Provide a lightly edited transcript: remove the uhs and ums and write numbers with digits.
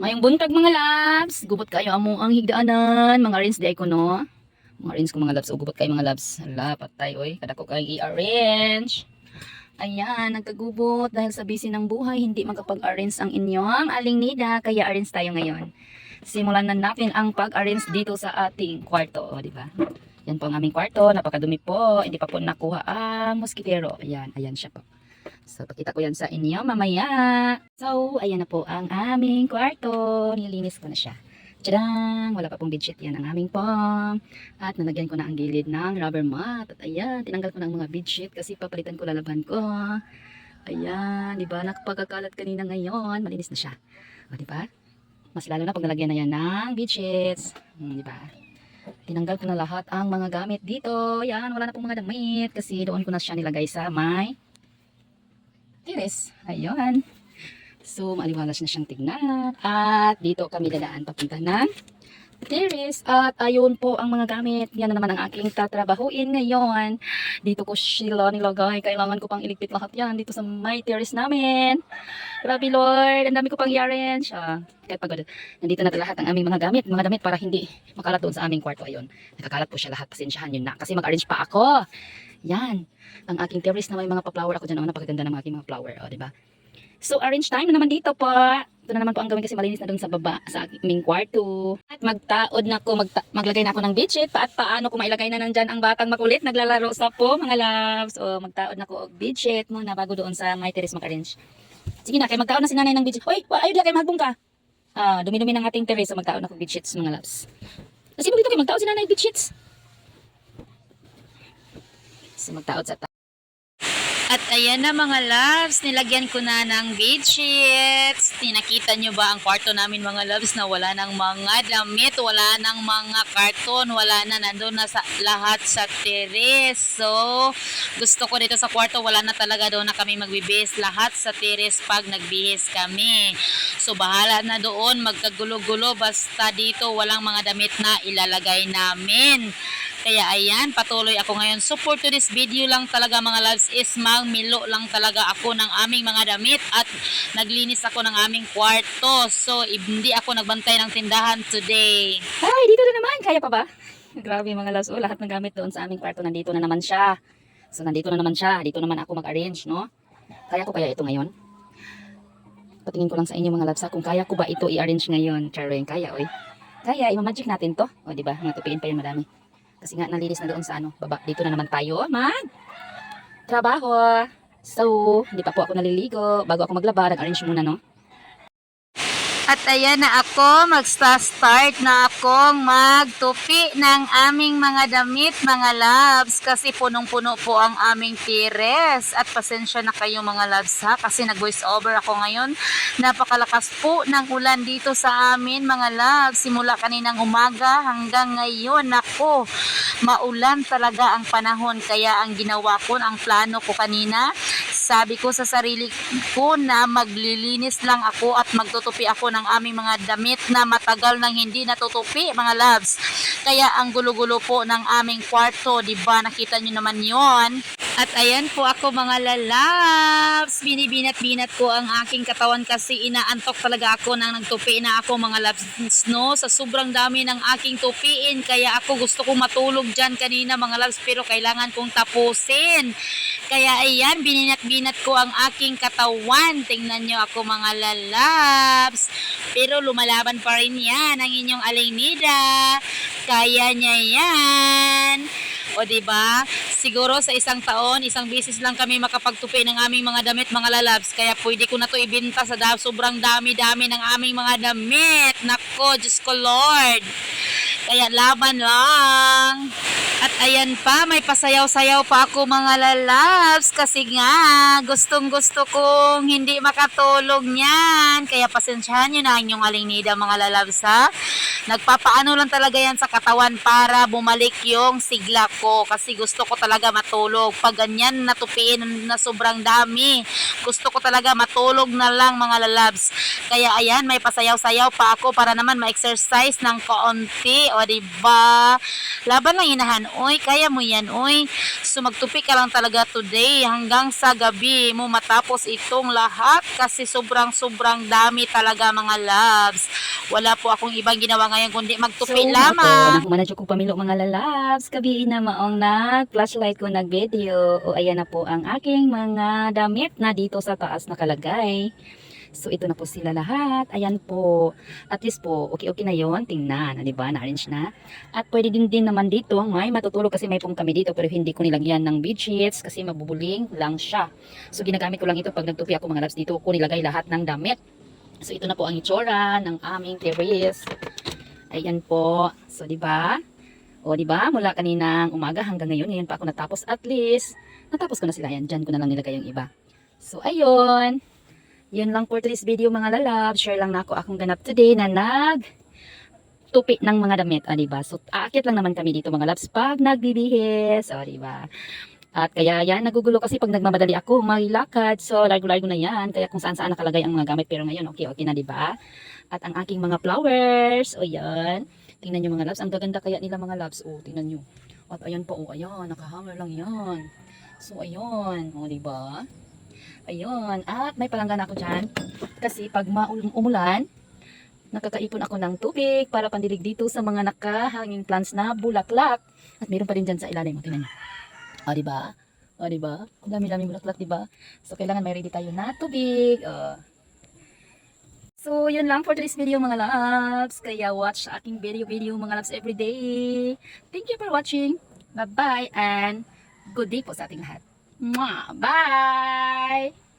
Ngayong buntag mga labs, gubot kayo amo ang higdaanan, mga rinse di ay ko no. Mga rinse ko mga labs, gubot kayo mga labs. Hala, patay oy, kada ko kayong i-arrange. Ayan, nagkagubot dahil sa busy ng buhay, hindi makapag-arrange ang inyong aling nida, kaya arrange tayo ngayon. Simulan na natin ang pag-arrange dito sa ating kwarto, o, di ba? Yan po ang aming kwarto, napakadumi po, hindi pa po nakuha ang moskitero. Ayan, ayan siya po. So, pakita ko yan sa inyo mamaya. So, ayan na po ang aming kwarto. Nilinis ko na siya. Tadang! Wala pa pong bedsheet yan ang aming pong. At nalagyan ko na ang gilid ng rubber mat. At ayan, tinanggal ko na ang mga bedsheet kasi papalitan ko lalaban ko. Ayan, di ba? Nakapagkakalat kanina ngayon. Malinis na siya. O, di ba? Mas lalo na pag nalagyan na yan ng bedsheets. Di ba? Tinanggal ko na lahat ang mga gamit dito. Yan, wala na pong mga damit kasi doon ko na siya nilagay sa may tiris. Ayun. So, maaliwalas na siyang tignan. At dito kami dadaan papunta ng tiris. At ayun po ang mga gamit. Yan na naman ang aking tatrabahuin ngayon. Dito ko sila nilagay. Kailangan ko pang iligpit lahat yan dito sa may tiris namin. Grabe Lord. Ang dami ko pang i-arrange. Kahit pagod. Nandito na lahat ang aming mga gamit. Mga damit para hindi makalat doon sa aming kwarto. Ayun. Nakakalat po siya lahat. Pasensyahan yun na. Kasi mag-arrange pa ako. Yan. Ang aking terrace na may mga pa-flower ako dyan. Napakaganda ng aking mga flower. O, diba? So, arrange time na naman dito po. Ito na naman po ang gawin kasi malinis na doon sa baba, sa aming kwarto. At magtaod na ko, maglagay na ako ng bedsheet. At paano ko mailagay na nandyan ang batang makulit. Naglalaro sa po, mga loves. O, magtaod na ko bedsheet muna bago doon sa my terrace mag-arrange. Sige na, kaya magtaod na si nanay ng bedsheet. Uy, ayun na kayo magbong ka. Dumi-dumi ng ating terrace. So, magtaod na ko bedsheets, mga loves. Kasi mo dito kayo magtaod si nanay bedsheets. So, magtaod sa At ayan na mga loves, nilagyan ko na ng bedsheets. Tinakita nyo ba ang kwarto namin mga loves na wala ng mga damit, wala ng mga karton, wala na, nandun na sa, lahat sa teres. So, gusto ko dito sa kwarto, wala na talaga doon na kami magbibihis. Lahat sa teres pag nagbihis kami. So, bahala na doon, magkagulo-gulo. Basta dito, walang mga damit na ilalagay namin. Kaya ayan, patuloy ako ngayon. So for today's video lang talaga mga loves is milo lang talaga ako ng aming mga damit at naglinis ako ng aming kwarto. So hindi ako nagbantay ng tindahan today. Ay, dito na naman. Kaya pa ba? Grabe mga loves. Lahat ng gamit doon sa aming kwarto nandito na naman siya. So nandito na naman siya. Dito naman ako mag-arrange, no? Kaya ko kaya ito ngayon? Patingin ko lang sa inyo mga loves kung kaya ko ba ito i-arrange ngayon. Charing, kaya oy. Kaya, imamagic natin to. O diba? Mga tupiin pa yan madami. Kasi nga nalinis na doon sa baba. Dito na naman tayo trabaho. So, hindi pa po ako naliligo. Bago ako maglaba, nag-arrange muna, no? At ayan na ako, magsta-start na akong magtupi ng aming mga damit, mga loves. Kasi punong-puno po ang aming tires. At pasensya na kayo mga loves ha, kasi nag-voice over ako ngayon. Napakalakas po ng ulan dito sa amin mga loves. Simula kaninang umaga hanggang ngayon, ako, maulan talaga ang panahon. Kaya ang ginawa ko, ang plano ko kanina, sabi ko sa sarili ko na maglilinis lang ako at magtutupi ako ng aming mga damit na matagal nang hindi natutupi mga loves. Kaya ang gulo-gulo po ng aming kwarto, diba? Nakita nyo naman yon. At ayan po ako mga lalabs. Binibinat-binat ko ang aking katawan kasi inaantok talaga ako nang nagtupi na ako mga labs, no? Sa sobrang dami ng aking tupiin. Kaya ako gusto kong matulog dyan kanina mga labs pero kailangan kong tapusin. Kaya ayan, bininat-binat ko ang aking katawan. Tingnan nyo ako mga lalabs. Pero lumalaban pa rin yan ang inyong aling nida. Kaya niya yan. O diba? Siguro sa isang taon, isang beses lang kami makapagtupi ng aming mga damit mga lalabs. Kaya pwede ko na to ibenta sa sobrang dami-dami ng aming mga damit. Nako, Diyos ko Lord. Kaya laban lang. At ayan pa, may pasayaw-sayaw pa ako mga lalabs. Kasi nga, gustong-gusto kong hindi makatulog niyan. Kaya pasensyahan nyo na inyong aling nida mga lalabs ha. Nagpapaano lang talaga yan sa katawan para bumalik yung sigla ko. Kasi gusto ko talaga matulog. Pag ganyan natupiin na sobrang dami, gusto ko talaga matulog na lang mga lalabs. Kaya ayan, may pasayaw-sayaw pa ako para naman ma-exercise ng kaunti. O diba? Laban lang inahan. Uy. Kaya mo yan, uy. So, magtupi ka lang talaga today hanggang sa gabi mo matapos itong lahat kasi sobrang dami talaga mga loves. Wala po akong ibang ginawa ngayon kundi magtupi lamang. Ako, manadyo ko pamilo mga lalabs. Kabiin na maong nag-flashlight ko nag-video. O ayan na po ang aking mga damit na dito sa taas nakalagay. So, ito na po sila lahat. Ayan po. At least po, okay na yon. Tingnan, di ba? Na-arrange na. At pwede din naman dito, may matutulog kasi may pong kami dito pero hindi ko nilagyan ng bedsheets kasi mabubuling lang siya. So, ginagamit ko lang ito pag nagtupi ako mga labs dito ko nilagay lahat ng damit. So, ito na po ang itsura ng aming terrace. Ayan po. So, di ba? O, di ba? Mula kaninang umaga hanggang ngayon pa ako natapos. At least, natapos ko na sila. Yan, dyan ko na lang nilagay yung iba. So, ayun. Yun lang for today's video mga lalab. Share lang na ako akong ganap today na tupi ng mga damit. Diba? So, aakit lang naman kami dito mga labs pag nagbibihis. Diba? At kaya yan, nagugulo kasi pag nagmamadali ako, maglakad. So, largo-largo na yan. Kaya kung saan-saan nakalagay ang mga gamit. Pero ngayon, okay na, diba? At ang aking mga flowers. O, yan. Tingnan nyo mga labs. Ang gaganda kaya nila mga labs. O, tingnan nyo. At ayan po, o, ayan. Nakahanger lang yan. So, ayun. O, diba? Ayun. At may palanggan ako dyan. Kasi pag umulan, nakakaipon ako ng tubig para pandilig dito sa mga nakahanging plants na bulaklak. At meron pa rin dyan sa ilalim. O, tingnan nyo. O, diba? O, diba? Ang dami-dami bulaklak, diba? So, kailangan may ready tayo na tubig. So, yun lang for today's video mga loves. Kaya watch sa aking video mga loves everyday. Thank you for watching. Bye-bye and good day po sa ating lahat. Mwah! Bye!